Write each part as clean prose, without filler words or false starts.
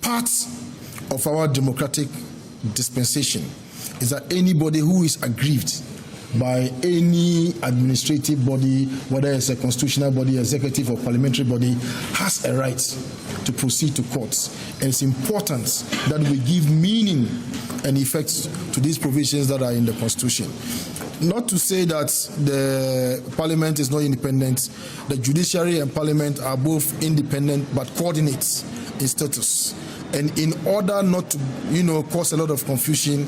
Part of our democratic dispensation is that anybody who is aggrieved by any administrative body, whether it's a constitutional body, executive or parliamentary body, has a right to proceed to courts. And it's important that we give meaning and effect to these provisions that are in the Constitution. Not to say that the Parliament is not independent. The Judiciary and Parliament are both independent but coordinate in status. And in order not to, cause a lot of confusion,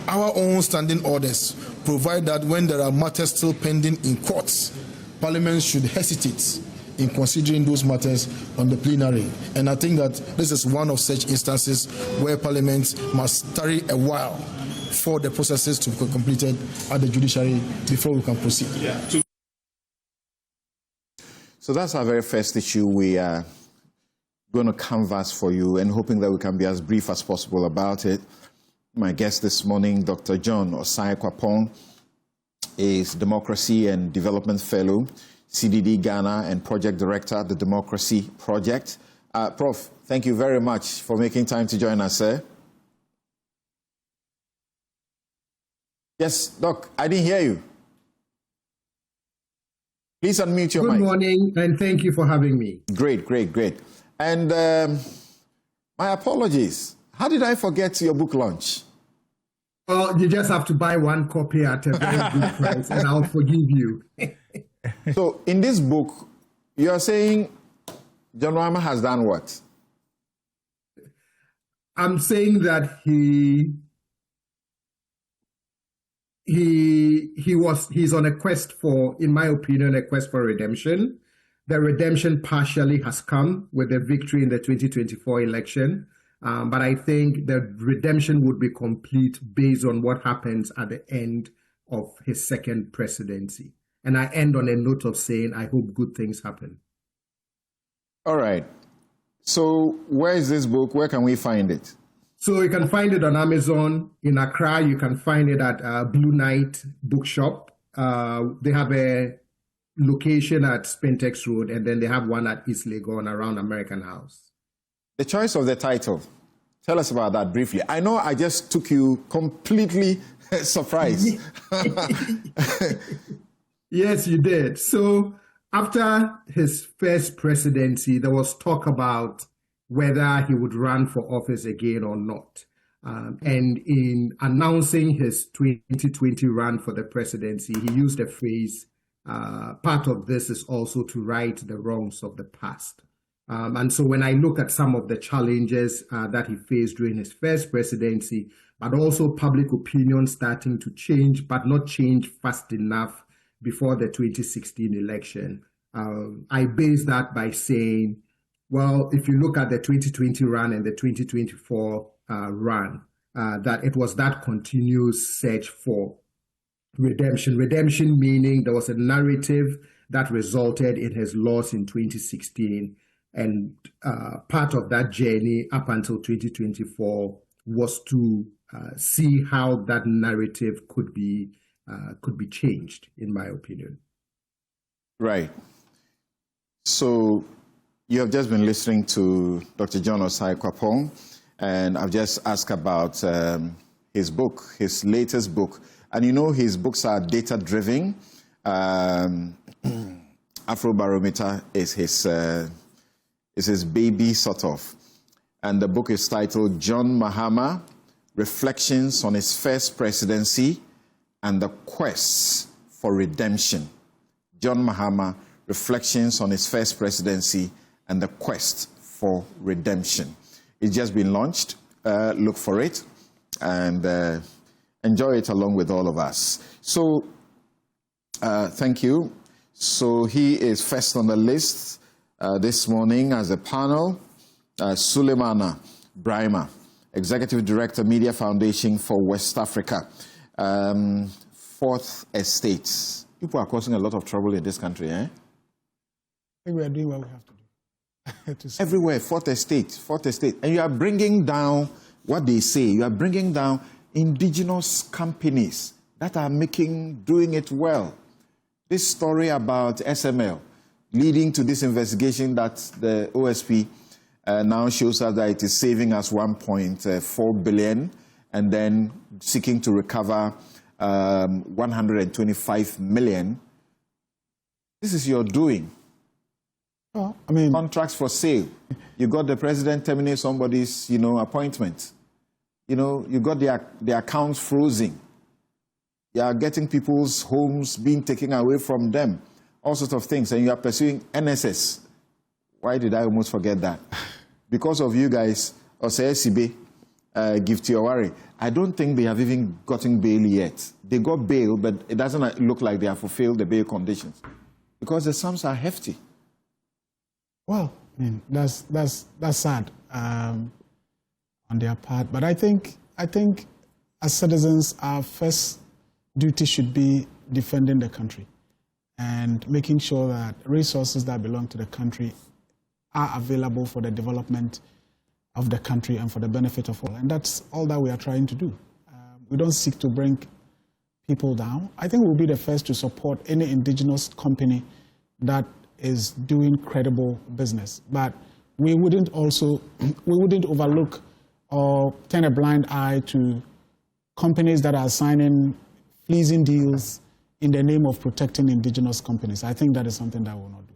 our own standing orders provide that when there are matters still pending in courts, Parliament should hesitate in considering those matters on the plenary. And I think that this is one of such instances where Parliament must tarry a while for the processes to be completed at the Judiciary before we can proceed. Yeah. So that's our very first issue we are going to canvass for you, and hoping that we can be as brief as possible about it. My guest this morning, Dr. John Osai-Kwapong, is Democracy and Development Fellow, CDD Ghana, and Project Director at the Democracy Project. Prof, thank you very much for making time to join us, sir. Yes, Doc, I didn't hear you. Please unmute your mic. Good morning, and thank you for having me. Great, great, great. And my apologies. How did I forget your book launch? Well, you just have to buy one copy at a very good price, and I'll forgive you. So, in this book, you are saying John Mahama has done what? I'm saying that he's on a quest for, in my opinion, a quest for redemption. The redemption partially has come with the victory in the 2024 election. But I think the redemption would be complete based on what happens at the end of his second presidency. And I end on a note of saying, I hope good things happen. All right. So where is this book? Where can we find it? So you can find it on Amazon. In Accra, you can find it at Blue Knight Bookshop. They have a location at Spentex Road, and then they have one at East Legon around American House. The choice of the title, tell us about that briefly. I know I just took you completely surprised. Yes, you did. So after his first presidency, there was talk about whether he would run for office again or not. And in announcing his 2020 run for the presidency, he used the phrase, part of this is also to right the wrongs of the past. And so when I look at some of the challenges that he faced during his first presidency, but also public opinion starting to change, but not change fast enough before the 2016 election, I base that by saying, well, if you look at the 2020 run and the 2024 run, that it was that continuous search for redemption. Redemption meaning there was a narrative that resulted in his loss in 2016. And part of that journey up until 2024 was to see how that narrative could be changed, in my opinion. Right. So you have just been listening to Dr. John Osai-Kwapong, and I've just asked about his book, his latest book. And you know his books are data-driven. Afrobarometer is his baby, sort of. And the book is titled John Mahama, Reflections on His First Presidency and the Quest for Redemption. John Mahama, Reflections on His First Presidency and the Quest for Redemption. It's just been launched. Look for it and enjoy it along with all of us. So, thank you. So he is first on the list this morning as a panel. Suleimana Brahima, Executive Director, Media Foundation for West Africa. Fourth Estate. People are causing a lot of trouble in this country, eh? I think we are doing what we have to do. Everywhere, Fourth Estate. And you are bringing down what they say. You are bringing down indigenous companies that are doing it well. This story about SML leading to this investigation that the OSP now shows us that it is saving us 1.4 billion and then seeking to recover 125 million. This is your doing. Well, I mean, contracts for sale. You got the president terminate somebody's, appointment. You got their accounts frozen. You are getting people's homes being taken away from them. All sorts of things. And you are pursuing NSS. Why did I almost forget that? Because of you guys, Osei give to your worry. I don't think they have even gotten bail yet. They got bail, but it doesn't look like they have fulfilled the bail conditions. Because the sums are hefty. Well, I mean, that's sad on their part. But I think as citizens, our first duty should be defending the country and making sure that resources that belong to the country are available for the development of the country and for the benefit of all. And that's all that we are trying to do. We don't seek to bring people down. I think we'll be the first to support any indigenous company that is doing credible business. But we wouldn't overlook or turn a blind eye to companies that are signing pleasing deals in the name of protecting indigenous companies. I think that is something that we will not do.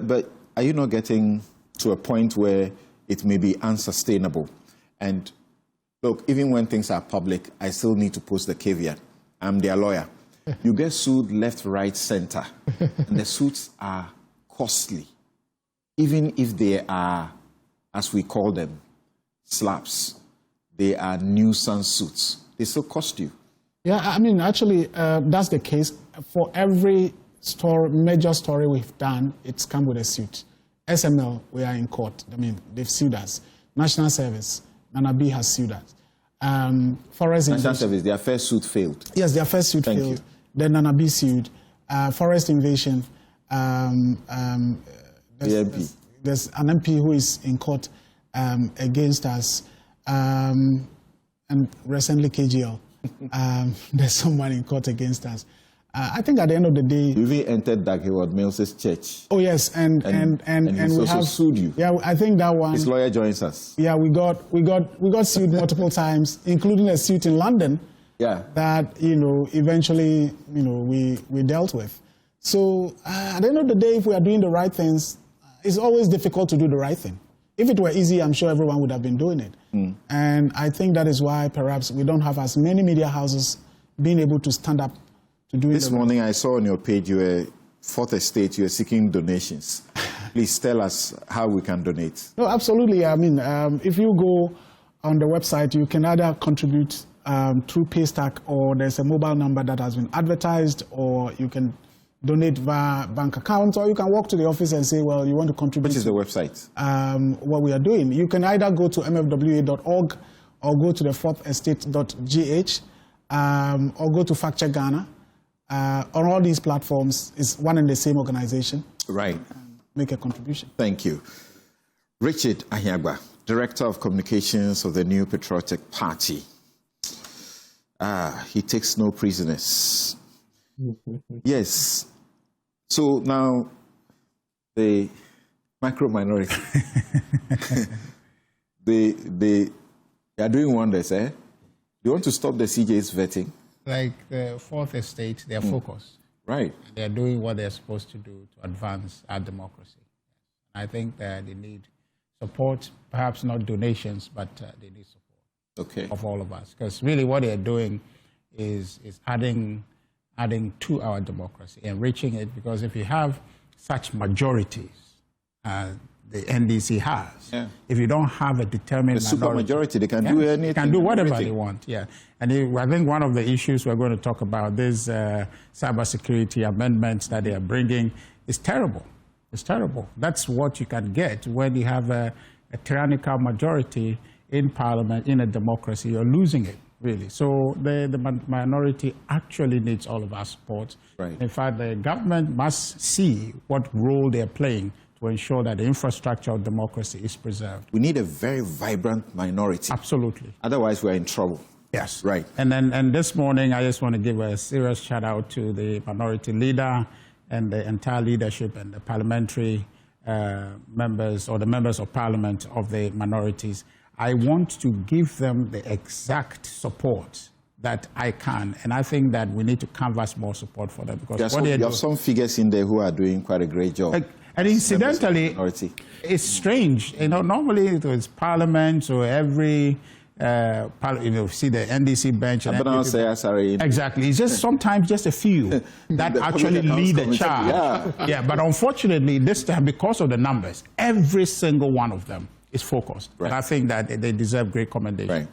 But are you not getting to a point where it may be unsustainable? And look, even when things are public, I still need to post the caveat. I'm their lawyer. You get sued left, right, center, and the suits are costly. Even if they are, as we call them, slaps, they are nuisance suits. They still cost you. Yeah, I mean, actually, that's the case. For every major story we've done, it's come with a suit. SML, we are in court. I mean, they've sued us. National Service, Nana B has sued us. Forest National Service, their first suit failed. Yes, their first suit failed. You. Then Nana B sued. Forest Invasion. There's an MP who is in court against us. And recently KGL. There's someone in court against us. I think at the end of the day, you even entered Dag Heward Mills's church. Oh yes, and we also have sued you. Yeah, I think that one. His lawyer joins us. Yeah, we got sued multiple times, including a suit in London. Yeah. That eventually we dealt with. So at the end of the day, if we are doing the right things, it's always difficult to do the right thing. If it were easy, I'm sure everyone would have been doing it. And I think that is why perhaps we don't have as many media houses being able to stand up to do it. This morning I saw on your page you were Fourth Estate, you were seeking donations. Please tell us how we can donate. No, absolutely. I mean, if you go on the website, you can either contribute through Paystack, or there's a mobile number that has been advertised, or you can donate via bank account, or you can walk to the office and say, well, you want to contribute. Which is the website? What we are doing. You can either go to mfwa.org or go to the fourthestate.gh or go to Fact Check Ghana. On all these platforms, it's one and the same organization. Right. Make a contribution. Thank you. Richard Ahiagba, Director of Communications of the New Patriotic Party. He takes no prisoners. Yes. So now, the micro-minority, they are doing wonders, eh? They want to stop the CJ's vetting. Like the Fourth Estate, they are focused. Right. They are doing what they're supposed to do to advance our democracy. I think that they need support, perhaps not donations, but they need support of all of us. Because really what they're doing is adding to our democracy, enriching it, because if you have such majorities the NDC has, if you don't have a determined super majority, they can do anything. They can do whatever they want, And I think one of the issues we're going to talk about, this cybersecurity amendments that they are bringing, is terrible. It's terrible. That's what you can get when you have a tyrannical majority in parliament, in a democracy. You're losing it, really. So the minority actually needs all of our support. Right. In fact, the government must see what role they're playing to ensure that the infrastructure of democracy is preserved. We need a very vibrant minority. Absolutely. Otherwise, we're in trouble. Yes. Right. And this morning, I just want to give a serious shout out to the minority leader and the entire leadership and the parliamentary members or the members of parliament of the minorities, I want to give them the exact support that I can. And I think that we need to canvass more support for them. Because you have some figures in there who are doing quite a great job. And incidentally, it's strange. Normally it was parliament, so every, see the NDC bench. And exactly. It's just sometimes just a few that actually lead the charge. Yeah, but unfortunately this time, because of the numbers, every single one of them is focused. Right. And I think that they deserve great commendation. Right.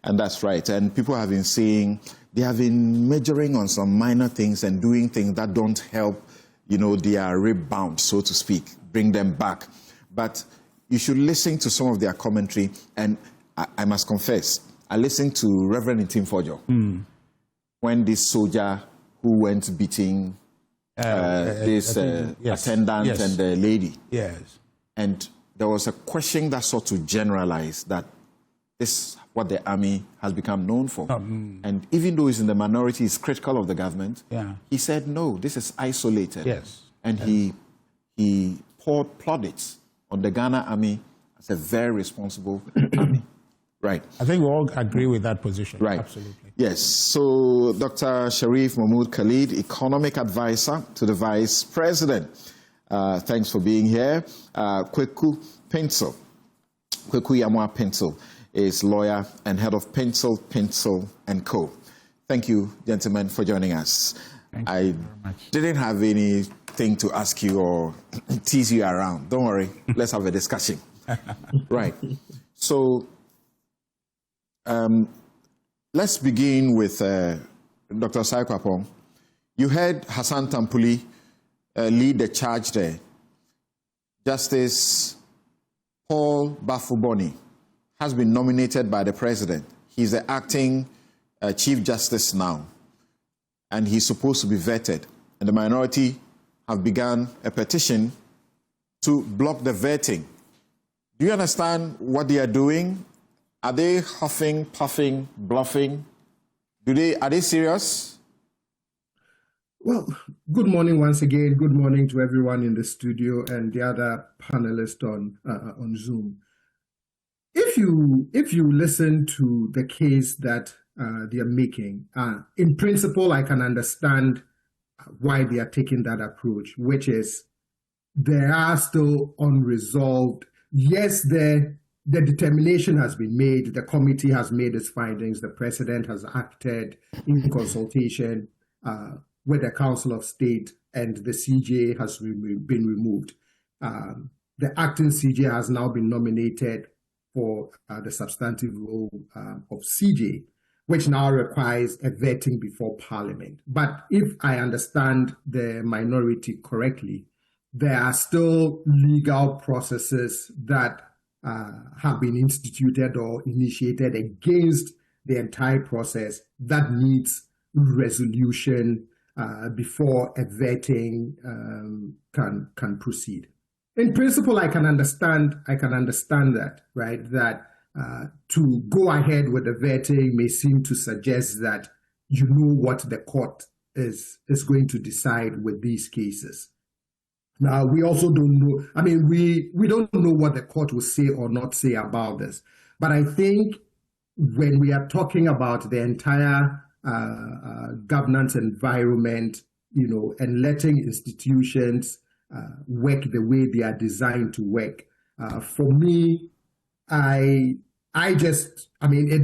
And that's right. And people have been saying, they have been majoring on some minor things and doing things that don't help, their rebound, so to speak, bring them back. But you should listen to some of their commentary. And I must confess, I listened to Reverend Tim Fojo when this soldier who went beating this attendant and the lady. Yes. And there was a question that sought to generalize that this is what the army has become known for. And even though he's in the minority, he's critical of the government, he said, no, this is isolated. Yes. And he poured plaudits on the Ghana army as a very responsible army. Right. I think we all agree with that position. Right. Absolutely. Yes. So Dr. Sharif Mahmood Khalid, economic advisor to the Vice President. Thanks for being here. Kweku Yamwa Pencil is lawyer and head of Pencil and Co. Thank you, gentlemen, for joining us. Thank you very much. Didn't have anything to ask you or tease you around. Don't worry. Let's have a discussion. Right. So let's begin with Dr. Saikwa. You heard Hassan Tampuli lead the charge there. Justice Paul Bafuboni has been nominated by the president. He's the acting Chief Justice now, and he's supposed to be vetted. And the minority have begun a petition to block the vetting. Do you understand what they are doing? Are they huffing, puffing, bluffing? Are they serious? Well, good morning once again. Good morning to everyone in the studio and the other panelists on Zoom. If you listen to the case that they are making, in principle, I can understand why they are taking that approach, which is there are still unresolved. Yes, the determination has been made. The committee has made its findings. The president has acted in consultation with the Council of State, and the CJ has been removed. The acting CJ has now been nominated for the substantive role of CJ, which now requires a vetting before Parliament. But if I understand the minority correctly, there are still legal processes that have been instituted or initiated against the entire process that needs resolution before a vetting can proceed. In principle, I can understand that, right? That to go ahead with the vetting may seem to suggest that you know what the court is going to decide with these cases. Now, we also don't know, we don't know what the court will say or not say about this. But I think when we are talking about the entire governance environment, and letting institutions work the way they are designed to work, for me, it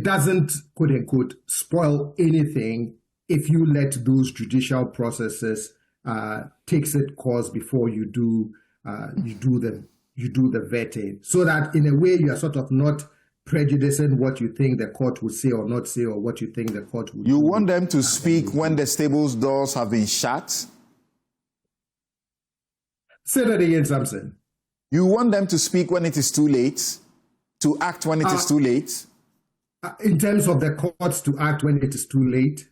doesn't, quote unquote, spoil anything if you let those judicial processes takes its course before you do the vetting, so that in a way you are sort of not prejudicing what you think the court would say or not say, or what you think the court would do. You want them to speak when the stable's doors have been shut? Say that again, Samson. You want them to speak when it is too late? To act when it is too late? In terms of the courts to act when it is too late?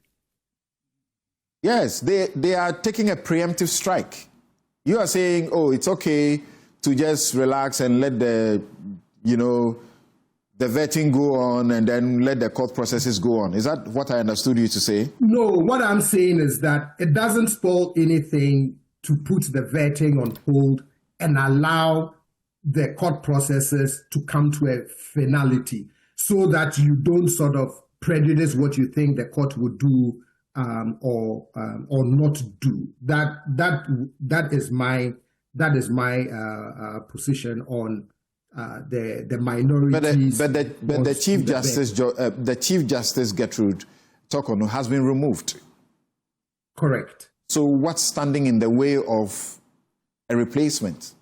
Yes, they are taking a preemptive strike. You are saying, oh, it's okay to just relax and let the vetting go on and then let the court processes go on. Is that what I understood you to say? No, what I'm saying is that it doesn't spoil anything to put the vetting on hold and allow the court processes to come to a finality so that you don't sort of prejudice what you think the court would do or not do. That is my position on the minorities. But the Chief Justice Gertrude Torkornoo has been removed. Correct. So what's standing in the way of a replacement?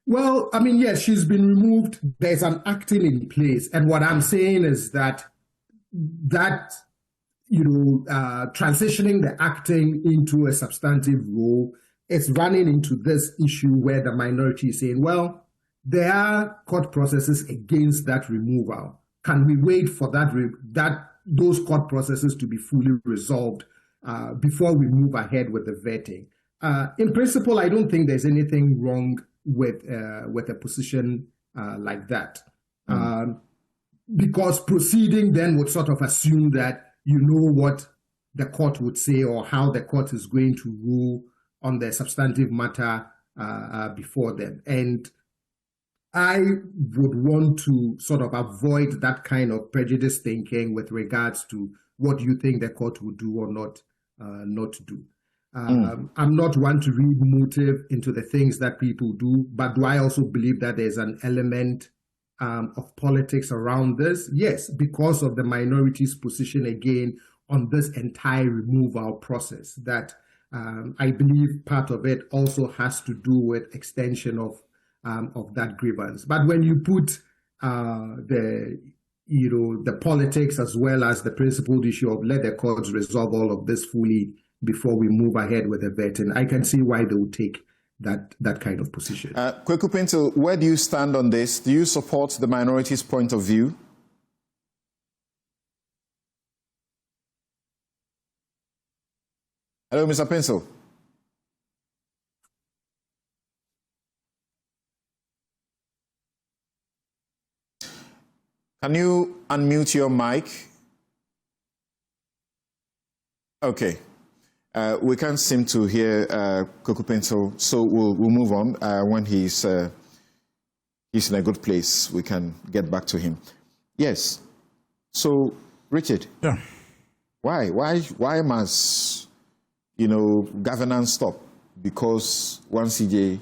Well, I mean, yes, she's been removed. There's an acting in place, and what I'm saying is that transitioning the acting into a substantive role is running into this issue where the minority is saying, well, there are court processes against that removal. Can we wait for those court processes to be fully resolved before we move ahead with the vetting? In principle, I don't think there's anything wrong with a position like that, because proceeding then would sort of assume that you know what the court would say or how the court is going to rule on the substantive matter before them. And I would want to sort of avoid that kind of prejudice thinking with regards to what you think the court would do or not do. I'm not one to read motive into the things that people do, but do I also believe that there's an element of politics around this? Yes, because of the minority's position again on this entire removal process, that I believe part of it also has to do with extension of that grievance. But when you put the politics as well as the principled issue of let the courts resolve all of this fully before we move ahead with the vetting, I can see why they would take that kind of position. Kweku Pinto, where do you stand on this? Do you support the minority's point of view? Hello, Mr. Pinto. Can you unmute your mic? Okay. We can't seem to hear Kweku Pinto, so we'll move on. When he's in a good place, we can get back to him. Yes. So, Richard. Yeah. Why must governance stop? Because one CJ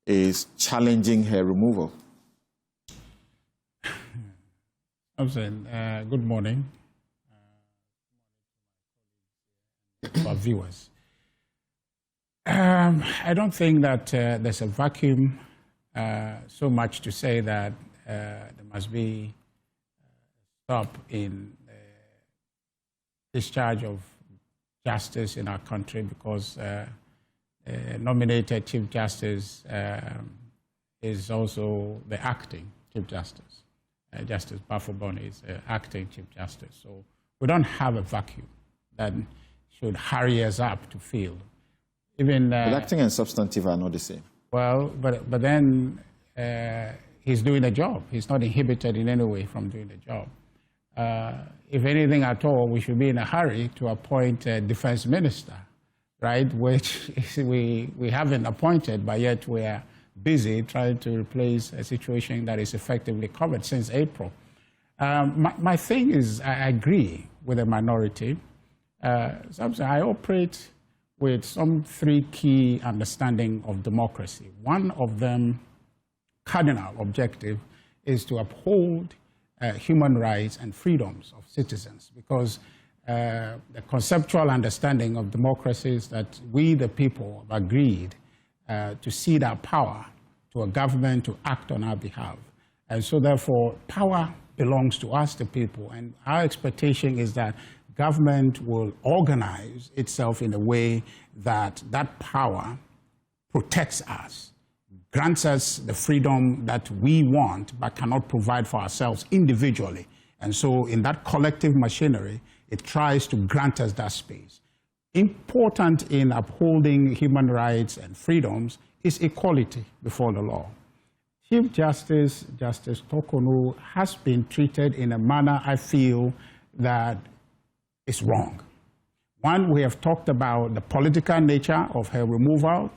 is challenging her removal. I'm saying, good morning. To our viewers. I don't think that there's a vacuum so much to say that there must be a stop in discharge of justice in our country, because nominated Chief Justice is also the acting Chief Justice. Justice Bafobon is acting Chief Justice. So we don't have a vacuum that should hurry us up to field. Even but acting and substantive are not the same. Well, but then he's doing a job. He's not inhibited in any way from doing the job. If anything at all, we should be in a hurry to appoint a defense minister, right? Which we haven't appointed, but yet we are busy trying to replace a situation that is effectively covered since April. My thing is, I agree with the minority. I operate with some three key understanding of democracy. One of them, cardinal objective, is to uphold human rights and freedoms of citizens, because the conceptual understanding of democracy is that we, the people, have agreed to cede our power to a government to act on our behalf. And so therefore, power belongs to us, the people, and our expectation is that government will organize itself in a way that that power protects us, grants us the freedom that we want but cannot provide for ourselves individually. And so in that collective machinery, it tries to grant us that space. Important in upholding human rights and freedoms is equality before the law. Chief Justice Torkornoo has been treated in a manner I feel that is wrong. One, we have talked about the political nature of her removal.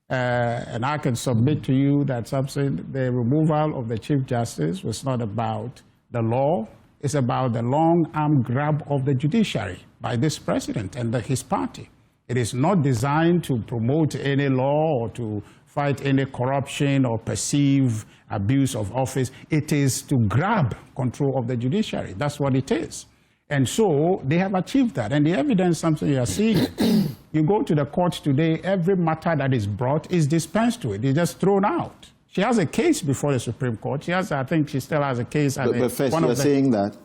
and I can submit to you that the removal of the Chief Justice was not about the law. It's about the long-arm grab of the judiciary by this president and his party. It is not designed to promote any law or to fight any corruption or perceive abuse of office. It is to grab control of the judiciary. That's what it is. And so they have achieved that. And the evidence, something you are seeing, you go to the court today, every matter that is brought is dispensed to it. It's just thrown out. She has a case before the Supreme Court. She has, I think she still has a case. But first, you're saying that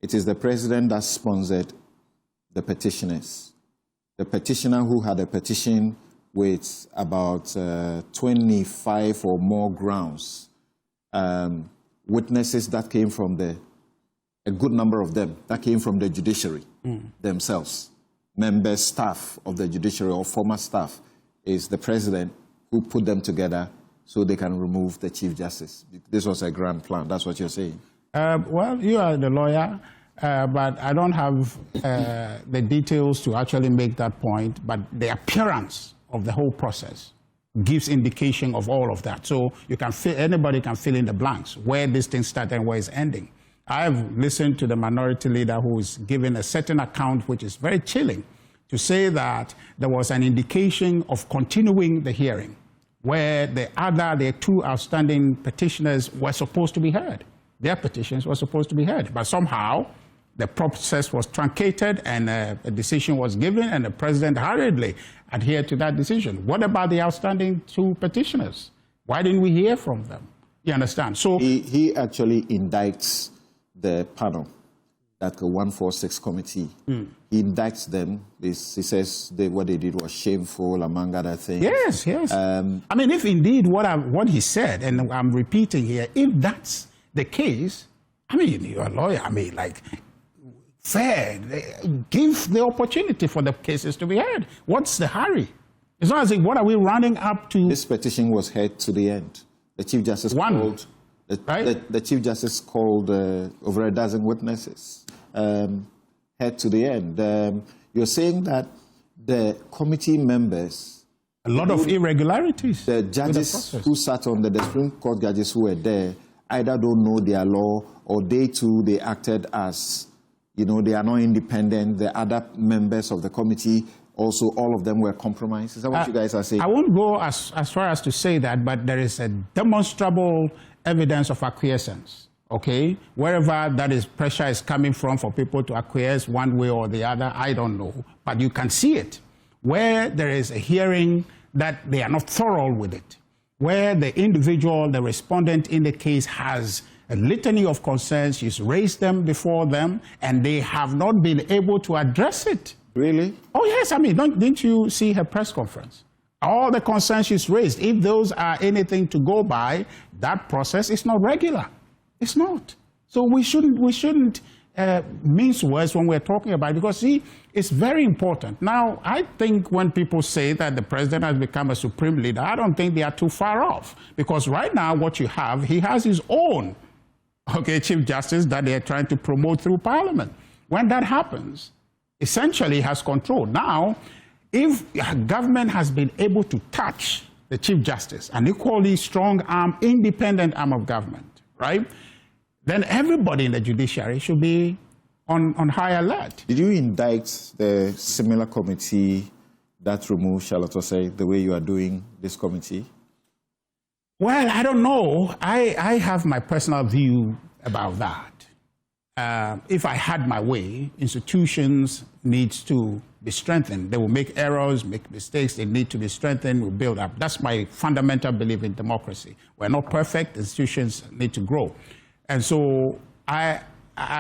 it is the president that sponsored the petitioners. The petitioner who had a petition with about 25 or more grounds, witnesses that came from a good number of them, that came from the judiciary themselves. Members, staff of the judiciary or former staff, is the president who put them together so they can remove the Chief Justice. This was a grand plan. That's what you're saying. Well, you are the lawyer, but I don't have the details to actually make that point, but the appearance of the whole process gives indication of all of that. So you can anybody can fill in the blanks, where this thing started and where it's ending. I've listened to the minority leader who is giving a certain account, which is very chilling, to say that there was an indication of continuing the hearing, where the two outstanding petitioners were supposed to be heard. Their petitions were supposed to be heard, but somehow the process was truncated and a decision was given, and the president hurriedly adhered to that decision. What about the outstanding two petitioners? Why didn't we hear from them? You understand? So he actually indicts the panel, that 146 committee. He indicts them. He says what they did was shameful, among other things. Yes, yes. I mean, if indeed what he said, and I'm repeating here, if that's the case, I mean, you're a lawyer. I mean, like, fair. Give the opportunity for the cases to be heard. What's the hurry? It's not as if, what are we running up to? This petition was heard to the end. The Chief Justice called. The Chief Justice called over a dozen witnesses. Head to the end. You're saying that the committee members... A lot of irregularities. The judges who sat on the Supreme Court judges who were there either don't know their law, or they too, they acted as, they are not independent. The other members of the committee, also all of them were compromised. Is that what you guys are saying? I won't go as far as to say that, but there is a demonstrable evidence of acquiescence. Okay, wherever pressure is coming from for people to acquiesce one way or the other, I don't know. But you can see it. Where there is a hearing that they are not thorough with it, where the individual, the respondent in the case, has a litany of concerns, she's raised them before them, and they have not been able to address it. Really? Oh, yes. I mean, didn't you see her press conference? All the concerns she's raised, if those are anything to go by, that process is not regular. It's not. So we shouldn't mince words when we're talking about it, because, see, it's very important. Now, I think when people say that the president has become a supreme leader, I don't think they are too far off, because right now what you have, he has his own, Chief Justice that they are trying to promote through Parliament. When that happens, essentially he has control. Now, if government has been able to touch the Chief Justice, an equally strong arm, independent arm of government, right, then everybody in the judiciary should be on high alert. Did you indict the similar committee that removed Charlotte Osei the way you are doing this committee? Well, I don't know. I have my personal view about that. If I had my way, institutions need to be strengthened. They will make errors, make mistakes. They need to be strengthened. We'll build up. That's my fundamental belief in democracy. We're not perfect. Institutions need to grow. And so I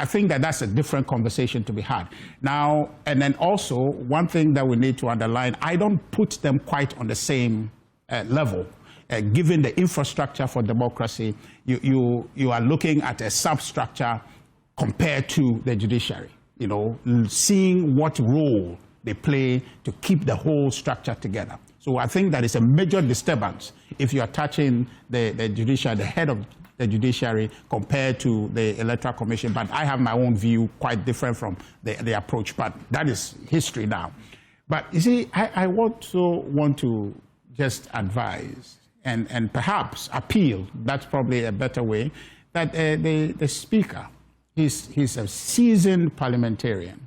think that that's a different conversation to be had. Now, and then also, one thing that we need to underline, I don't put them quite on the same level. Given the infrastructure for democracy, you are looking at a substructure compared to the judiciary, seeing what role they play to keep the whole structure together. So I think that is a major disturbance if you are touching the judiciary, the head of the judiciary, compared to the Electoral Commission. But I have my own view, quite different from the approach. But that is history now. But you see, I also want to just advise and perhaps appeal, that's probably a better way, that the Speaker, he's a seasoned parliamentarian.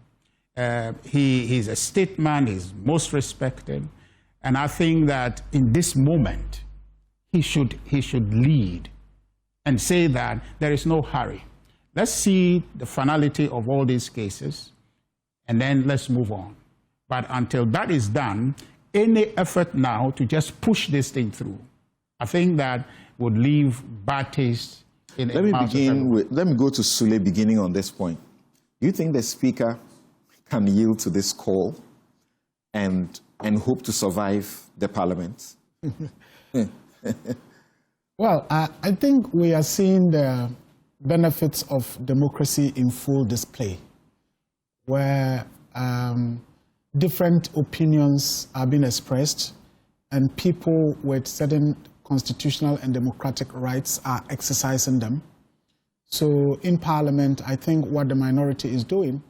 He's a statesman, he's most respected, and I think that in this moment, he should lead and say that there is no hurry. Let's see the finality of all these cases, and then let's move on. But until that is done, any effort now to just push this thing through, I think that would leave bad taste in the mouth of everyone. Let me go to Sule beginning on this point. Do you think the Speaker can yield to this call and hope to survive the Parliament? Well, I think we are seeing the benefits of democracy in full display, where different opinions are being expressed and people with certain constitutional and democratic rights are exercising them. So in Parliament, I think what the minority is doing,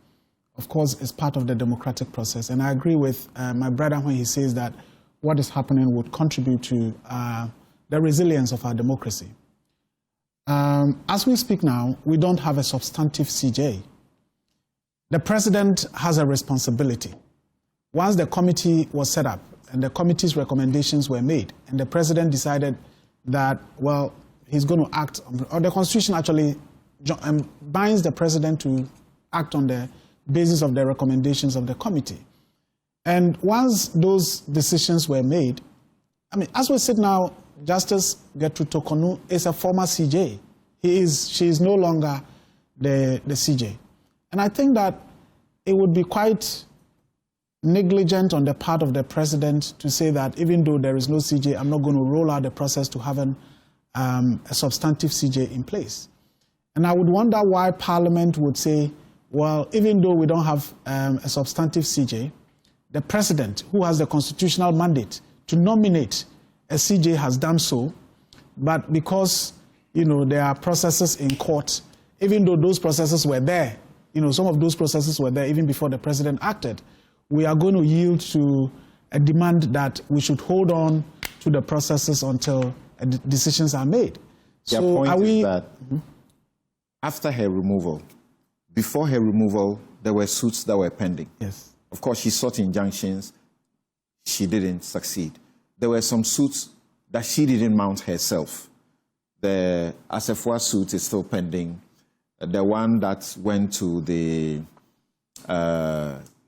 of course, is part of the democratic process. And I agree with my brother when he says that what is happening would contribute to the resilience of our democracy. As we speak now, we don't have a substantive CJ. The president has a responsibility. Once the committee was set up and the committee's recommendations were made, and the president decided that, well, he's going to act, or the Constitution actually binds the president to act on the basis of the recommendations of the committee. And once those decisions were made, I mean, as we sit now, Justice Gertrude Tokonu is a former CJ. She is no longer the CJ. And I think that it would be quite negligent on the part of the president to say that even though there is no CJ, I'm not going to roll out the process to have a substantive CJ in place. And I would wonder why Parliament would say, well, even though we don't have a substantive CJ, the president, who has the constitutional mandate to nominate a CJ, has done so, but because, there are processes in court, even though those processes were there, some of those processes were there even before the president acted, we are going to yield to a demand that we should hold on to the processes until decisions are made. Their point is that after her removal, before her removal, there were suits that were pending. Yes. Of course, she sought injunctions. She didn't succeed. There were some suits that she didn't mount herself. The Asefua suit is still pending. The one that went to the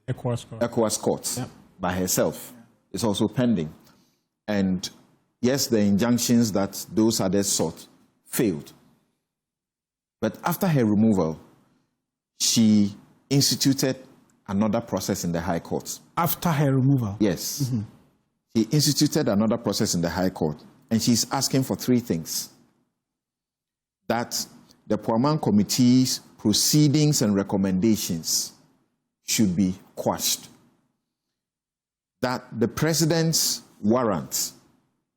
ECOWAS court by herself is also pending. And yes, the injunctions that those others sought failed. But after her removal, she instituted another process in the High Court. After her removal? Yes. Mm-hmm. She instituted another process in the High Court, and she's asking for three things. That the Poaman Committee's proceedings and recommendations should be quashed. That the president's warrant,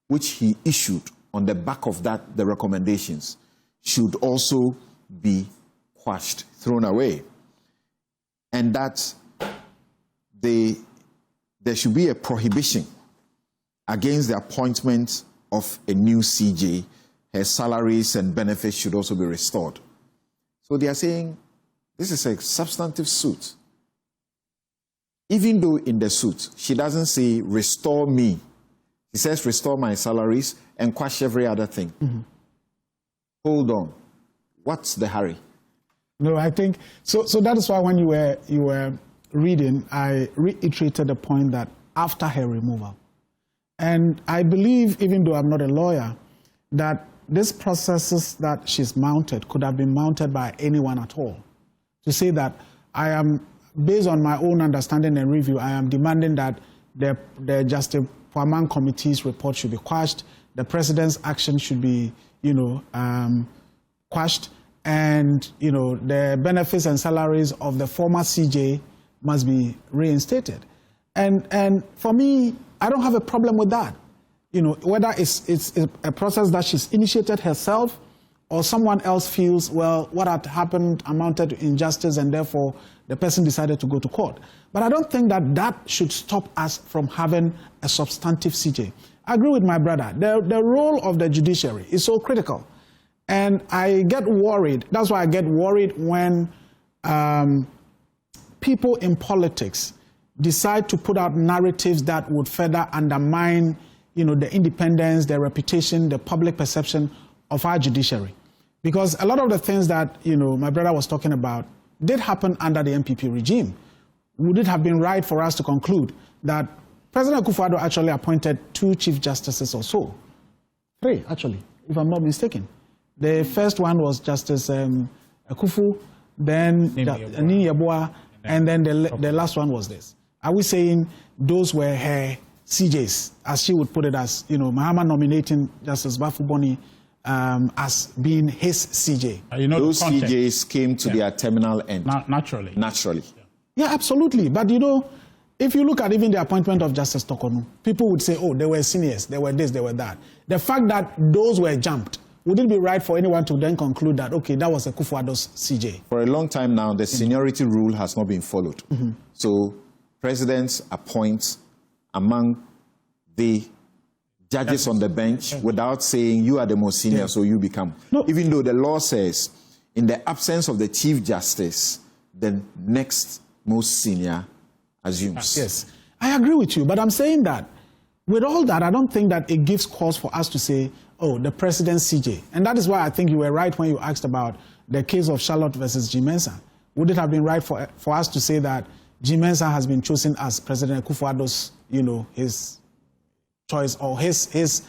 which he issued on the back of that, the recommendations, should also be quashed, thrown away. And that there should be a prohibition against the appointment of a new CJ. Her salaries and benefits should also be restored. So they are saying this is a substantive suit. Even though in the suit, she doesn't say restore me. She says restore my salaries and quash every other thing. Mm-hmm. Hold on. What's the hurry? No, I think, so that is why when you were reading, I reiterated the point that after her removal. And I believe, even though I'm not a lawyer, that these processes that she's mounted could have been mounted by anyone at all. To say that I am, based on my own understanding and review, I am demanding that the Justice Poaman Committee's report should be quashed, the president's action should be, quashed, and, the benefits and salaries of the former CJ must be reinstated. And for me, I don't have a problem with that. Whether it's a process that she's initiated herself or someone else feels, well, what had happened amounted to injustice and therefore the person decided to go to court. But I don't think that should stop us from having a substantive CJ. I agree with my brother. The role of the judiciary is so critical. And I get worried. That's why I get worried when people in politics decide to put out narratives that would further undermine, the independence, the reputation, the public perception of our judiciary. Because a lot of the things that, my brother was talking about did happen under the MPP regime. Would it have been right for us to conclude that President Akufo-Addo actually appointed 2 chief justices or so? 3, actually, if I'm not mistaken. The first one was Justice Akufu, then Nini Yeboah, and then the last one was this. Are we saying those were her CJs, as she would put it, as, Mahama nominating Justice Bafuboni as being his CJ? Those CJs came to their terminal end. Naturally. Naturally. Yeah, absolutely. But, if you look at even the appointment of Justice Tokonu, people would say, oh, they were seniors, they were this, they were that. The fact that those were jumped, would it be right for anyone to then conclude that, okay, that was Akufo-Addo's CJ? For a long time now, the seniority rule has not been followed. Mm-hmm. So presidents appoint among the judges on the bench without saying you are the most senior, so you become. No. Even though the law says, in the absence of the chief justice, the next most senior assumes. Yes, I agree with you, but I'm saying that with all that, I don't think that it gives cause for us to say, oh, the president's CJ. And that is why I think you were right when you asked about the case of Charlotte versus G. Mensah. Would it have been right for us to say that G. Mensah has been chosen as President Akufo-Addo's, his choice or his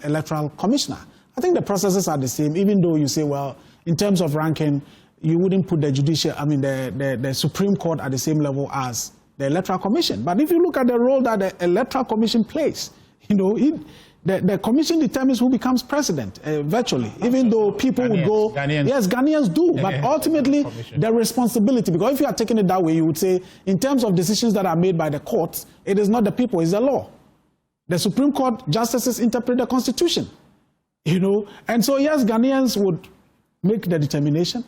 electoral commissioner? I think the processes are the same, even though you say, well, in terms of ranking, you wouldn't put the the Supreme Court at the same level as the Electoral Commission. But if you look at the role that the Electoral Commission plays, the commission determines who becomes president, virtually, even though people would go, yes, Ghanaians do, but ultimately the responsibility, because if you are taking it that way, you would say, in terms of decisions that are made by the courts, it is not the people, it's the law. The Supreme Court justices interpret the Constitution, and so yes, Ghanaians would make the determination,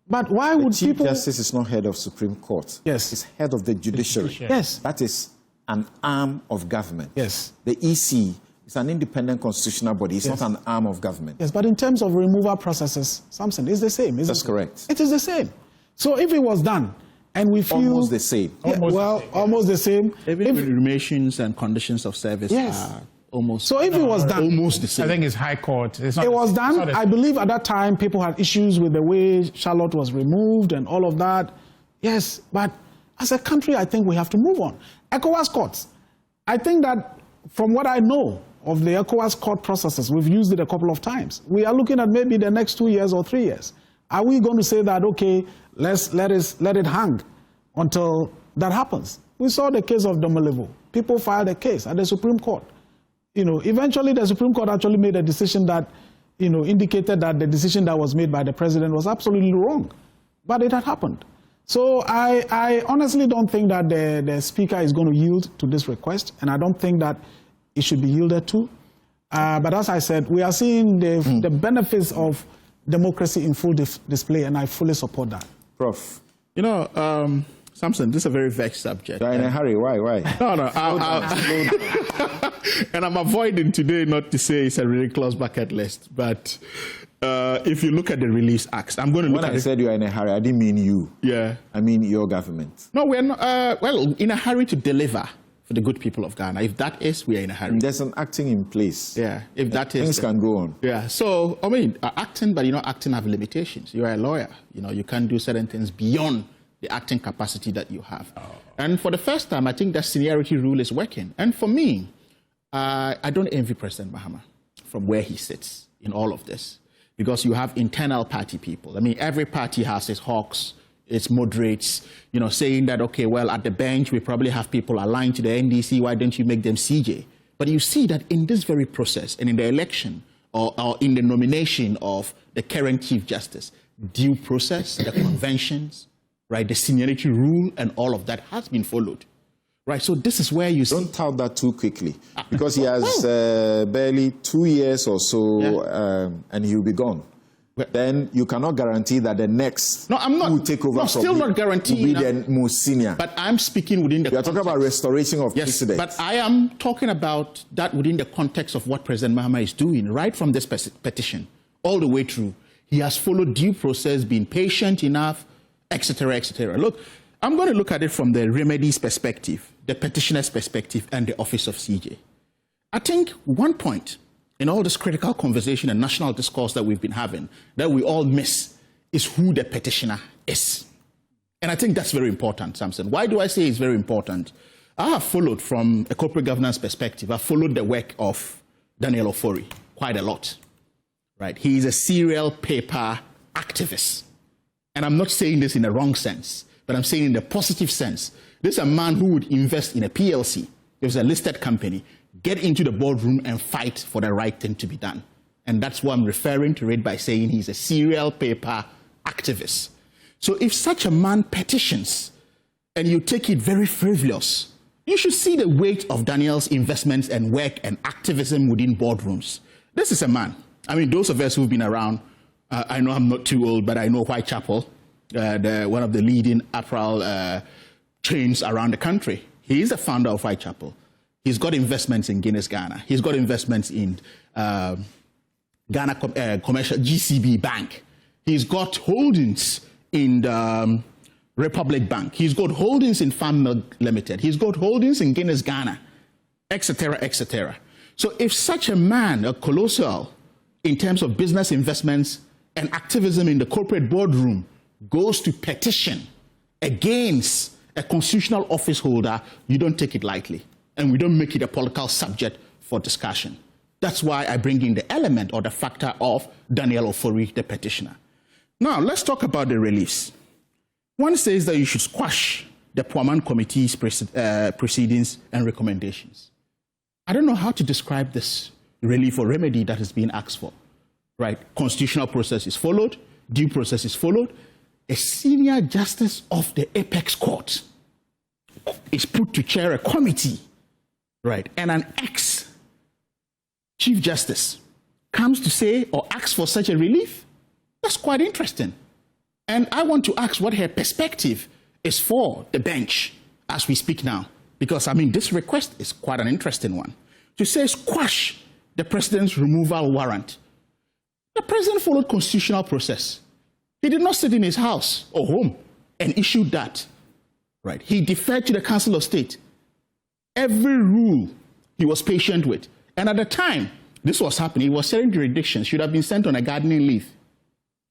but why would people... Chief Justice is not head of Supreme Court. Yes. He's head of the Judiciary. Yes. That is an arm of government. Yes. The EC is an independent constitutional body. It's not an arm of government. Yes, but in terms of removal processes, Samson, it's the same. That's correct. It is the same. So if it was done, and we feel... Almost the same. Almost the same. Even the remissions and conditions of service are almost... So if it was done... Almost the same. I think it's High Court. It was done. I believe at that time people had issues with the way Charlotte was removed and all of that. Yes, but as a country, I think we have to move on. ECOWAS courts. I think that from what I know of the ECOWAS court processes, we've used it a couple of times. We are looking at maybe the next 2 years or 3 years. Are we going to say that, okay, let's let it hang until that happens? We saw the case of Domelevo. People filed a case at the Supreme Court. Eventually the Supreme Court actually made a decision that, indicated that the decision that was made by the president was absolutely wrong. But it had happened. So I honestly don't think that the speaker is going to yield to this request, and I don't think that it should be yielded to. But as I said, we are seeing the benefits of democracy in full display, and I fully support that. Prof. Samson, this is a very vexed subject. You're in a hurry. Why? No. And I'm avoiding today not to say it's a ridiculous bucket list, but if you look at the release acts, I'm going to look at it. When I said you're in a hurry, I didn't mean you. Yeah. I mean your government. No, we're not, in a hurry to deliver for the good people of Ghana. If that is, we are in a hurry. There's an acting in place. Yeah, if that is... Things can go on. Yeah, so, acting, but acting have limitations. You're a lawyer. You can't do certain things beyond the acting capacity that you have. Oh. And for the first time, I think that seniority rule is working. And for me, I don't envy President Mahama from where he sits in all of this, because you have internal party people. Every party has its hawks, its moderates, saying that, okay, well, at the bench, we probably have people aligned to the NDC. Why don't you make them CJ? But you see that in this very process and in the election or in the nomination of the current Chief Justice, due process, the conventions, right, the seniority rule and all of that has been followed. Right, so this is where you see... Don't tout that too quickly, because he has barely 2 years or so, and he'll be gone. then you cannot guarantee that the next I'm not, who will take over no, still not guaranteeing will be the most senior. But I'm speaking within the You are talking about restoration of precedent. But I am talking about that within the context of what President Mahama is doing, right from this petition all the way through. He has followed due process, been patient enough, etc., etc. Look, I'm going to look at it from the remedies perspective, the petitioner's perspective, and the office of CJ. I think one point in all this critical conversation and national discourse that we've been having that we all miss is who the petitioner is. And I think that's very important, Samson. Why do I say it's very important? I have followed from a corporate governance perspective, I've followed the work of Daniel Ofori quite a lot. Right? He is a serial paper activist. And I'm not saying this in the wrong sense, but I'm saying in the positive sense. This is a man who would invest in a PLC, there's a listed company, get into the boardroom and fight for the right thing to be done. And that's what I'm referring to it by saying he's a serial paper activist. So if such a man petitions and you take it very frivolous, you should see the weight of Daniel's investments and work and activism within boardrooms. This is a man. I mean, those of us who've been around, I know I'm not too old, but I know Whitechapel, one of the leading apparel chains around the country. He is the founder of Whitechapel. He's got investments in Guinness Ghana. He's got investments in Ghana Commercial GCB Bank. He's got holdings in the Republic Bank. He's got holdings in Farm Milk Limited. He's got holdings in Guinness Ghana, etc., etc. So if such a man, a colossal in terms of business investments and activism in the corporate boardroom, goes to petition against a constitutional office holder, you don't take it lightly. And we don't make it a political subject for discussion. That's why I bring in the element or the factor of Daniel Ofori, the petitioner. Now, let's talk about the reliefs. One says that you should squash the Puaman Committee's proceedings and recommendations. I don't know how to describe this relief or remedy that is being asked for, right? Constitutional process is followed, due process is followed. A senior justice of the apex court is put to chair a committee, right? And an ex-chief justice comes to say or asks for such a relief. That's quite interesting. And I want to ask what her perspective is for the bench as we speak now. Because, I mean, this request is quite an interesting one. To say squash the president's removal warrant. The president followed constitutional process. He did not sit in his house or home and issued that. Right? He deferred to the Council of State. Every rule he was patient with. And at the time this was happening, he was serving jurisdiction. She should have been sent on a gardening leave.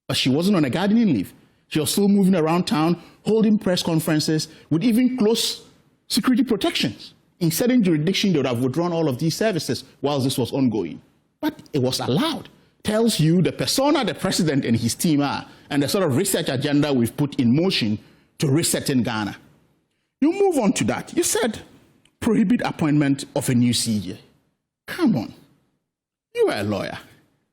But she wasn't on a gardening leave. She was still moving around town, holding press conferences with even close security protections. In certain jurisdictions, they would have withdrawn all of these services while this was ongoing. But it was allowed. Tells you the persona the president and his team are and the sort of research agenda we've put in motion to reset in Ghana. You move on to that. You said prohibit appointment of a new CJ. Come on. You are a lawyer.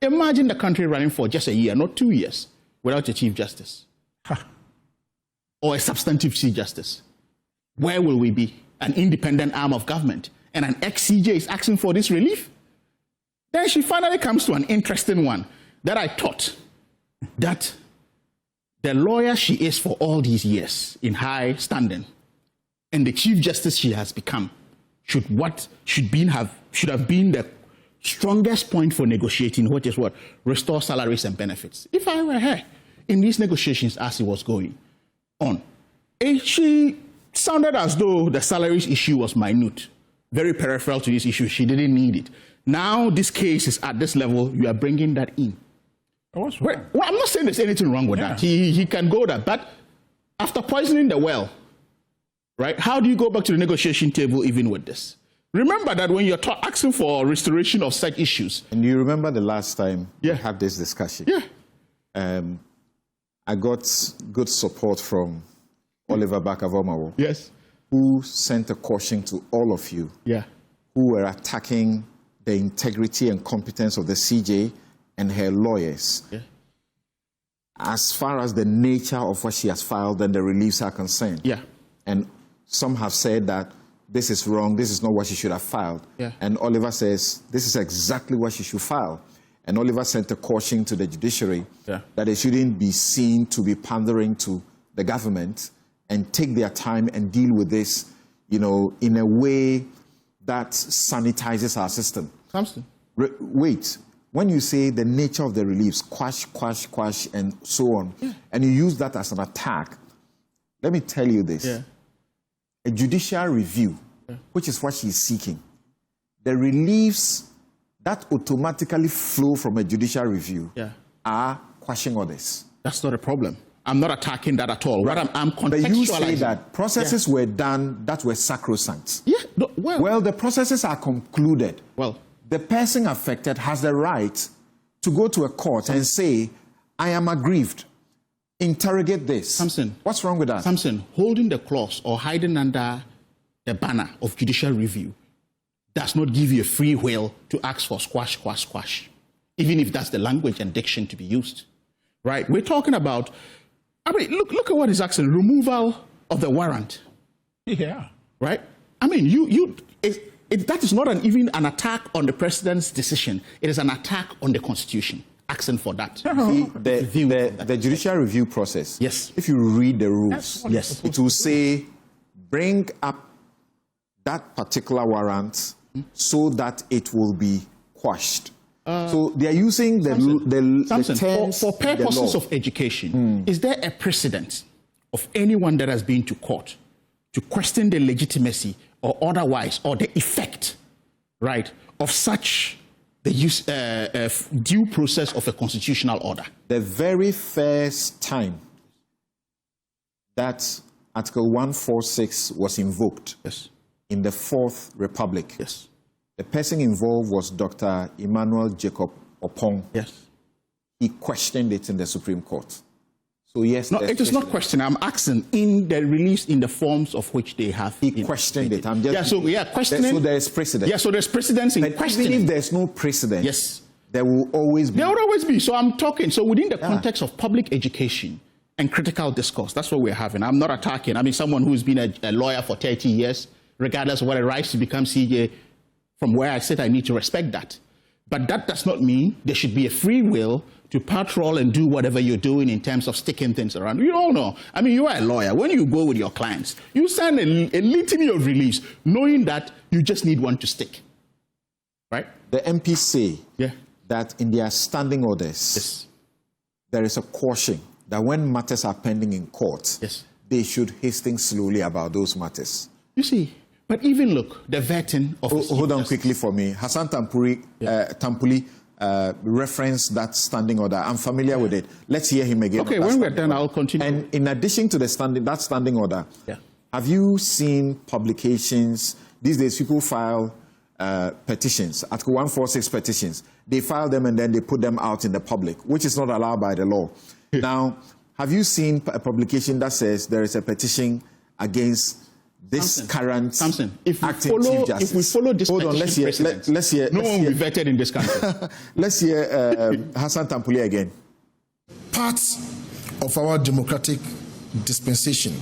Imagine the country running for just a year, not 2 years, without a chief justice. Or a substantive chief justice. Where will we be? An independent arm of government. And an ex-CJ is asking for this relief? Then she finally comes to an interesting one that I thought that the lawyer she is for all these years in high standing and the chief justice she has become should have been the strongest point for negotiating, which is what? Restore salaries and benefits. If I were her in these negotiations as it was going on, she sounded as though the salaries issue was minute, very peripheral to this issue. She didn't need it. Now this case is at this level, you are bringing that in. What's wrong? Well, I'm not saying there's anything wrong with that. He can go there. But after poisoning the well, right, how do you go back to the negotiation table even with this? Remember that when you're asking for restoration of such issues. And you remember the last time we had this discussion? Yeah. I got good support from Oliver Bakavomawo. Yes. Who sent a caution to all of you. Yeah. Who were attacking the integrity and competence of the CJ and her lawyers. Yeah. As far as the nature of what she has filed and the reliefs are concerned. Yeah. And some have said that this is wrong, this is not what she should have filed. Yeah. And Oliver says, this is exactly what she should file. and Oliver sent a caution to the judiciary that they shouldn't be seen to be pandering to the government and take their time and deal with this, you know, in a way that sanitizes our system. Thompson. Wait, when you say the nature of the reliefs, quash, and so on, and you use that as an attack, let me tell you this. A judicial review, which is what she's seeking, the reliefs that automatically flow from a judicial review are quashing orders. That's not a problem. I'm not attacking that at all. Right. What I'm contextualizing. But you say that processes were done that were sacrosanct. Yeah. No, well, the processes are concluded. Well, the person affected has the right to go to a court and say, I am aggrieved. Interrogate this. Samson. What's wrong with that? Samson, holding the clause or hiding under the banner of judicial review does not give you a free will to ask for squash, even if that's the language and diction to be used. Right? We're talking about, I mean, look at what he's asking, removal of the warrant. Yeah. Right? I mean, that is not even an attack on the president's decision. It is an attack on the Constitution, asking for that. See, the judicial review process, if you read the rules, it will say, bring up that particular warrant so that it will be quashed. So they are using the terms for purposes of education. Is there a precedent of anyone that has been to court to question the legitimacy or otherwise, or the effect, right, of such the use due process of a constitutional order? The very first time that Article 146 was invoked in the Fourth Republic, the person involved was Dr. Emmanuel Jacob Opong. He questioned it in the Supreme Court. So yes, no, it is not questioning. I'm asking in the release in the forms of which they have. He questioned it. I'm just questioning. So there is precedent. Yeah, so there's precedence in questioning. Even if there's no precedent, there will always be. There will always be. So I'm talking. So within the context of public education and critical discourse, that's what we're having. I'm not attacking. I mean, someone who's been a lawyer for 30 years, regardless of what it rise to become CJ, from where I sit, I need to respect that. But that does not mean there should be a free will to patrol and do whatever you're doing in terms of sticking things around. You all know. I mean, you are a lawyer. When you go with your clients, you sign a litany of release, knowing that you just need one to stick. Right? The MPs say that in their standing orders, there is a caution that when matters are pending in court, they should hasten slowly about those matters. You see, but even look, the vetting of... Hold on quickly for me. Hassan Tampuli referenced that standing order. I'm familiar with it. Let's hear him again. Okay, when we're done, I'll continue. And in addition to that standing order, have you seen publications? These days, people file petitions, Article 146 petitions. They file them and then they put them out in the public, which is not allowed by the law. Now, have you seen a publication that says there is a petition against this current acting Chief Justice? If we follow this Hold on, let's hear. No one will be vetted in this country. Let's hear Hassan Tampuli again. Part of our democratic dispensation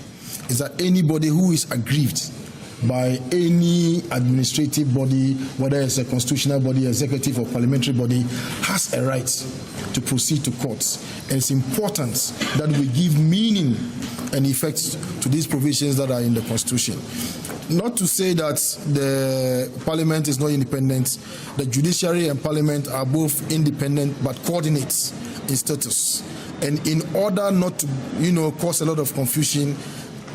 is that anybody who is aggrieved by any administrative body, whether it's a constitutional body, executive or parliamentary body, has a right to proceed to courts. And it's important that we give meaning and effect to these provisions that are in the Constitution. Not to say that the Parliament is not independent. The Judiciary and Parliament are both independent but coordinate in status. And in order not to, cause a lot of confusion,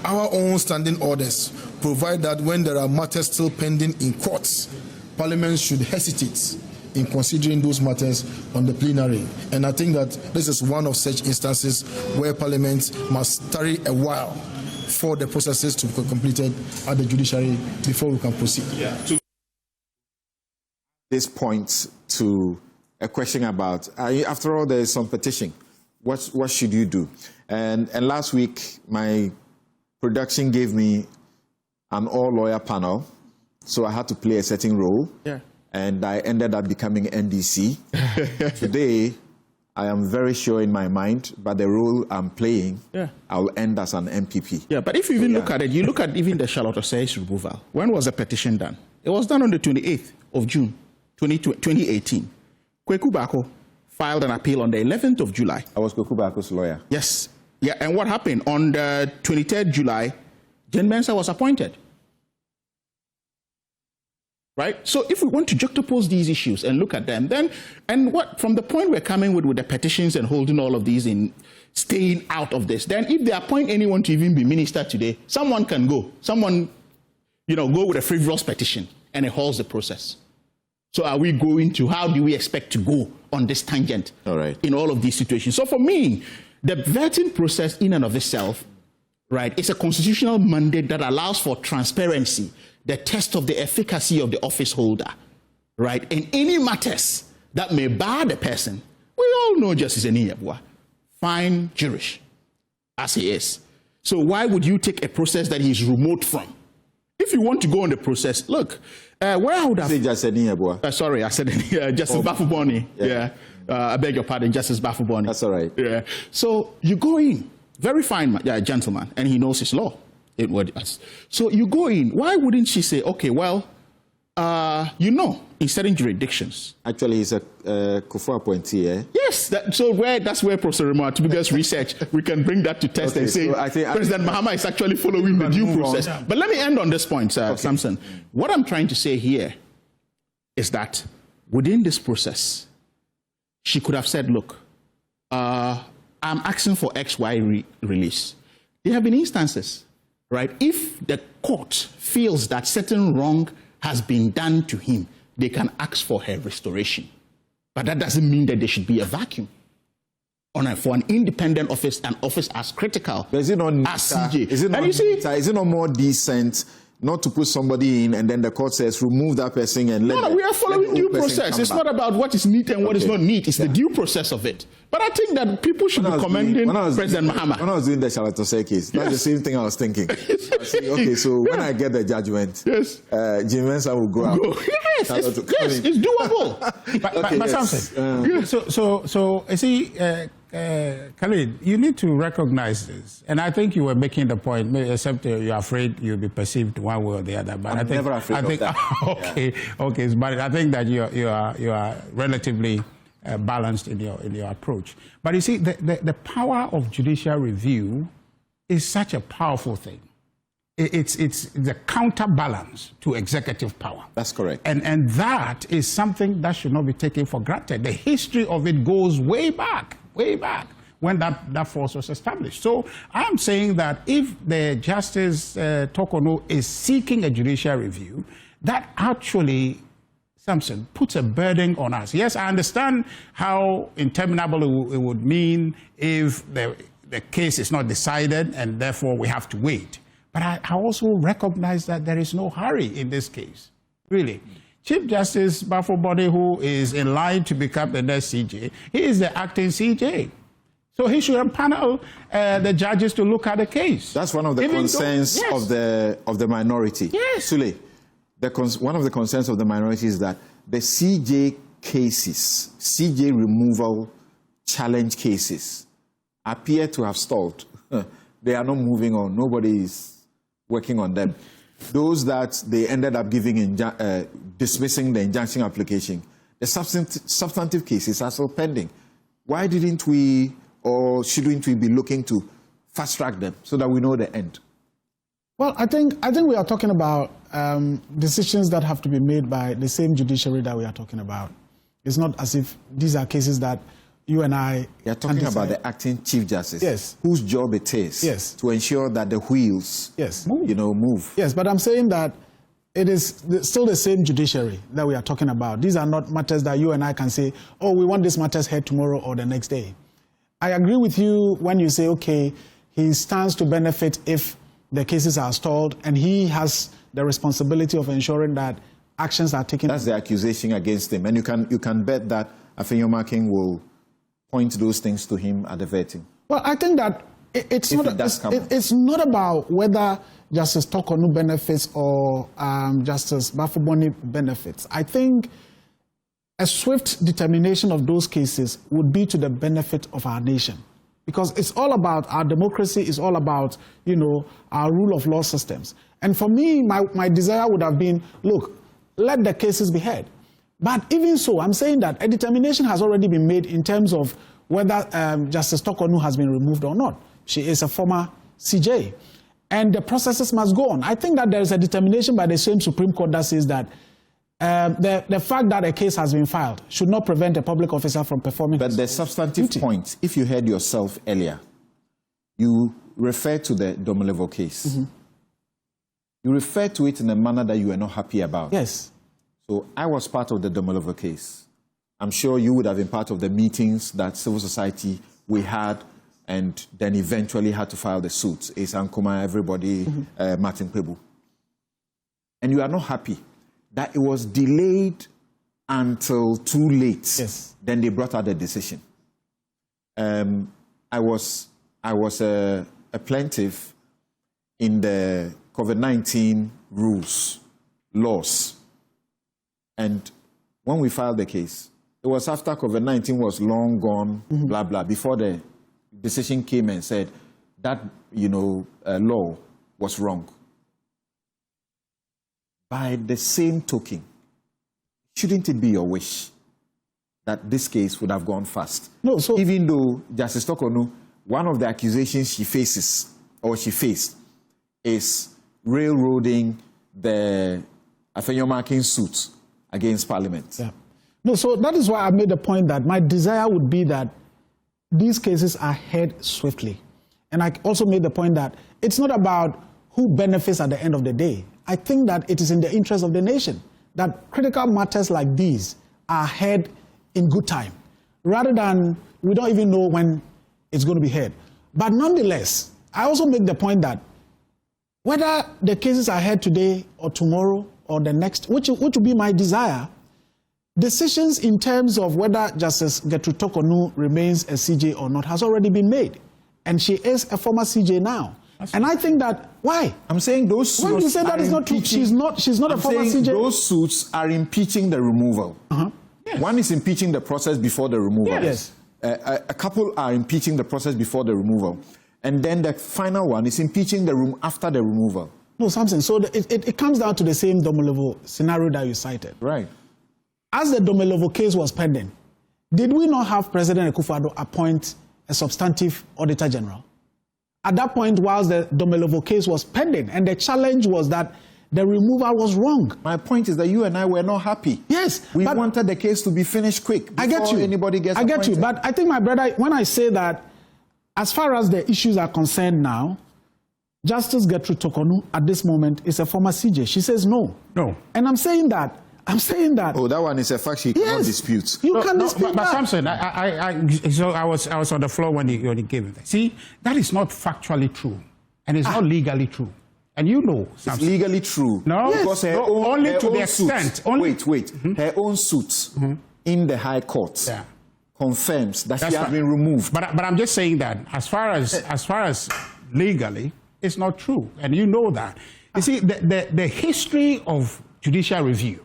our own standing orders provide that when there are matters still pending in courts, Parliament should hesitate in considering those matters on the plenary. And I think that this is one of such instances where Parliament must tarry a while for the processes to be completed at the judiciary before we can proceed. This points to a question about, after all, there is some petition. What should you do? And last week, my production gave me an all-lawyer panel, so I had to play a certain role. And I ended up becoming NDC. Today, I am very sure in my mind, but the role I'm playing, I'll end as an MPP. Yeah, but if you even look at it, you look at even the Charlotte Osei's removal. When was the petition done? It was done on the 28th of June, 2018. Kweku Bako filed an appeal on the 11th of July. I was Kokubako's lawyer. Yes. Yeah, and what happened? On the 23rd July, Jane Mensah was appointed. Right? So if we want to juxtapose these issues and look at them, then, and what, from the point we're coming with the petitions and holding all of these in, staying out of this, then if they appoint anyone to even be minister today, someone can go. Someone, go with a frivolous petition and it halts the process. So are we going to, how do we expect to go on this tangent in all of these situations? So for me, the vetting process in and of itself, right, is a constitutional mandate that allows for transparency, the test of the efficacy of the office holder, right? And any matters that may bar the person, we all know Justice Eniyabwa, fine jurish, as he is. So why would you take a process that he's remote from? If you want to go on the process, look, where I would have... Justice Eniyabwa. Sorry, I said Justice Bafuboni. Yeah. I beg your pardon, Justice Bafuboni. That's all right. Yeah. So you go in, very fine gentleman, and he knows his law. So you go in. Why wouldn't she say, okay, well, in certain jurisdictions. Actually, he's a Kufu appointee, eh? Yes. That's where Professor Remar, to because research, we can bring that to test and say President Mahama is actually following the due process. But let me end on this point, Samson. What I'm trying to say here is that within this process, she could have said, look, I'm asking for XY release. There have been instances, right? If the court feels that certain wrong has been done to him, they can ask for her restoration. But that doesn't mean that there should be a vacuum for an independent office, an office as critical as CJ. Is it not more decent not to put somebody in and then the court says remove that person and let... No, we are following due process. It's not about what is neat and what is not neat. It's the due process of it. But I think that people should be commending President Mahama. When I was doing the Shalatose case, that's the same thing I was thinking. Okay, so when I get the judgment, Jane Mensah will go out. Yes, it's doable. But Samson, so you see, Khalid, you need to recognize this, and I think you were making the point. Except you're afraid you'll be perceived one way or the other. But I'm never afraid of that. Okay, but I think that you are relatively balanced in your approach. But you see, the power of judicial review is such a powerful thing. It's the counterbalance to executive power. That's correct. And that is something that should not be taken for granted. The history of it goes way back when that force was established. So I'm saying that if the Justice Tokono is seeking a judicial review, that actually, Samson, puts a burden on us. Yes, I understand how interminable it would mean if the case is not decided and therefore we have to wait. But I also recognize that there is no hurry in this case, really. Chief Justice Bafuboni, who is in line to become the next CJ, he is the acting CJ. So he should empanel the judges to look at the case. That's one of the concerns of the minority. Yes. Sule, one of the concerns of the minority is that the CJ cases, CJ removal challenge cases, appear to have stalled. They are not moving on. Nobody is working on them. Those that they ended up dismissing the injunction application, the substantive cases are still pending. Why didn't we, or shouldn't we be looking to fast track them so that we know the end? Well, I think we are talking about decisions that have to be made by the same judiciary that we are talking about. It's not as if these are cases that you and I... You're talking about the acting Chief Justice, yes, whose job it is to ensure that the wheels, move. Yes, but I'm saying that it is still the same judiciary that we are talking about. These are not matters that you and I can say, oh, we want this matters heard tomorrow or the next day. I agree with you when you say, okay, he stands to benefit if the cases are stalled, and he has the responsibility of ensuring that actions are taken. That's the accusation against him, and you can bet that Afenyo King will point those things to him at the vetting. Well, I think that it's not about whether Justice Tokono benefits or Justice Bafuboni benefits. I think a swift determination of those cases would be to the benefit of our nation, because it's all about our democracy, it's all about, our rule of law systems. And for me, my desire would have been, look, let the cases be heard. But even so, I'm saying that a determination has already been made in terms of whether Justice Tokonu has been removed or not. She is a former CJ. And the processes must go on. I think that there is a determination by the same Supreme Court that says that the fact that a case has been filed should not prevent a public officer from performing But the substantive duty. point, if you heard yourself earlier, you refer to the Domolevo case. Mm-hmm. You refer to it in a manner that you are not happy about. Yes. So I was part of the Domolevo case. I'm sure you would have been part of the meetings that civil society we had and then eventually had to file the suit. Ace Ankuma, everybody, Martin Pebu. And you are not happy that it was delayed until too late. Yes. Then they brought out the decision. I was a plaintiff in the COVID-19 laws. And when we filed the case, it was after COVID-19 was long gone, blah, blah, before the decision came and said that, law was wrong. By the same token, shouldn't it be your wish that this case would have gone fast? No, so even though Justice Tokonu, one of the accusations she faced is railroading the Afenyomakin suit against Parliament. Yeah. No, so that is why I made the point that my desire would be that these cases are heard swiftly. And I also made the point that it's not about who benefits at the end of the day. I think that it is in the interest of the nation that critical matters like these are heard in good time, rather than we don't even know when it's going to be heard. But nonetheless, I also make the point that whether the cases are heard today or tomorrow or the next, which would be my desire, decisions in terms of whether Justice Gertrude Tokonu remains a CJ or not has already been made. And she is a former CJ now. And I think that, why? I'm saying those suits. When you say that is not true, she's not a former CJ. Those suits are impeaching the removal. Yes. One is impeaching the process before the removal. Yes. A couple are impeaching the process before the removal. And then the final one is impeaching the room after the removal. No, Samson, so it comes down to the same Domolevo scenario that you cited. Right. As the Domolevo case was pending, did we not have President Akufo-Addo appoint a substantive auditor general? At that point, whilst the Domolevo case was pending, and the challenge was that the removal was wrong. My point is that you and I were not happy. Yes. We wanted the case to be finished quick before I get you. Anybody gets appointed. I get you, but I think, my brother, when I say that, as far as the issues are concerned now, Justice Gertrude Tokonu at this moment is a former CJ. She says no. No. And I'm saying that. Oh, that one is a fact she cannot dispute. You can dispute but that. Samson, I was on the floor when you gave it. See, that is not factually true, and it's not legally true. And you know, Samson. It's legally true. No, because her own, only her to own the extent. Suit, Only, wait. Her own suit in the High Court confirms that she has been removed. But I'm just saying that as far as legally, it's not true, and you know that. You see, the history of judicial review,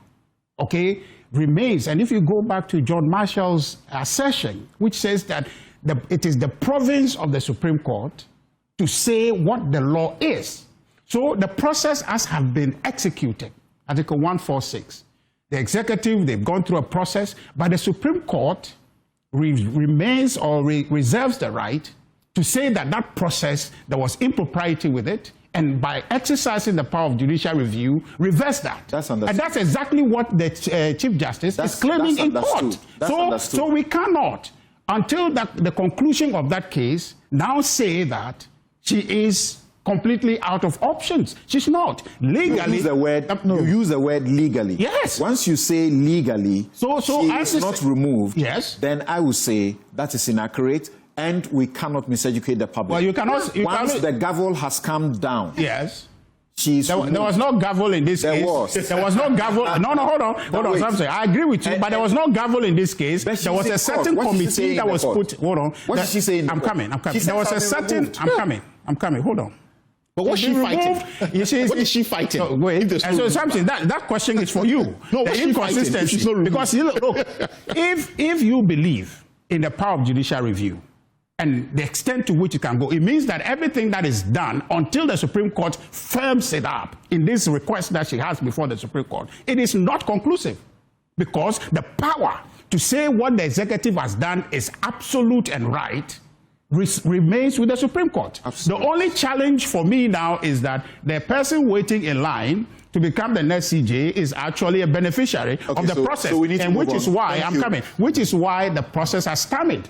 remains. And if you go back to John Marshall's assertion, which says that it is the province of the Supreme Court to say what the law is. So the process has have been executed, Article 146. The executive, they've gone through a process, but the Supreme Court remains or reserves the right to say that that process, there was impropriety with it, and by exercising the power of judicial review, reverse that. That's understood. And that's exactly what the Chief Justice is claiming in court. So we cannot, until the conclusion of that case, now say that she is completely out of options. She's not. Legally. You use the word legally. Yes. Once you say legally, she is not removed, then I will say that is inaccurate. And we cannot miseducate the public. Well, you cannot. Once the gavel has come down. Yes. There was no gavel in this case. There was no gavel. No, hold on. Samson. I agree with you, but there was no gavel in this case. There was a certain committee that was put. Hold on. What did she say? I'm coming. There was a certain. I'm coming. Hold on. But what's she fighting? What is she fighting? No, wait. And so, Samson, that question is for you. No, what's she fighting? Because look, if you believe in the power of judicial review, and the extent to which it can go, it means that everything that is done until the Supreme Court firms it up in this request that she has before the Supreme Court, it is not conclusive. because the power to say what the executive has done is absolute and right remains with the Supreme Court. Absolutely. The only challenge for me now is that the person waiting in line to become the next CJ is actually a beneficiary of the process, and which is why which is why the process has stymied.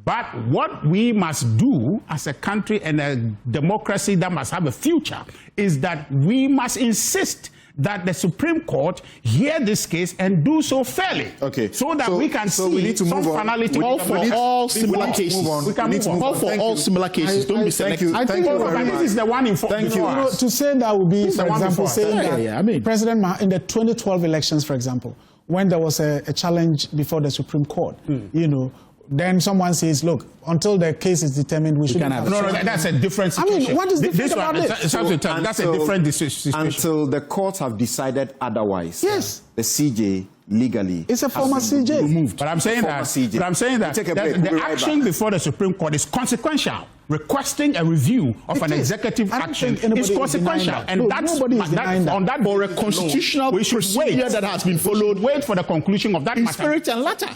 But what we must do as a country and a democracy that must have a future is that we must insist that the Supreme Court hear this case and do so fairly. Okay. So that we can see we need to some finality. Call for all similar cases. We can move on. Call for all similar cases. Don't be selective. I think this is the one in Thank you. To say that would be, for example, saying that I mean, President in the 2012 elections, for example, when there was a challenge before the Supreme Court, you know, then someone says, look, until the case is determined, we shouldn't have. No, that's a different situation. I mean, what is different about it? That's a different situation. Until the courts have decided otherwise. Yes. The CJ legally. It's a former CJ. Removed. But I'm saying that the action before the Supreme Court is consequential. Requesting a review of an executive action is consequential, and that's on that for a constitutional procedure that has been followed. Wait for the conclusion of that in matter. Spirit and letter.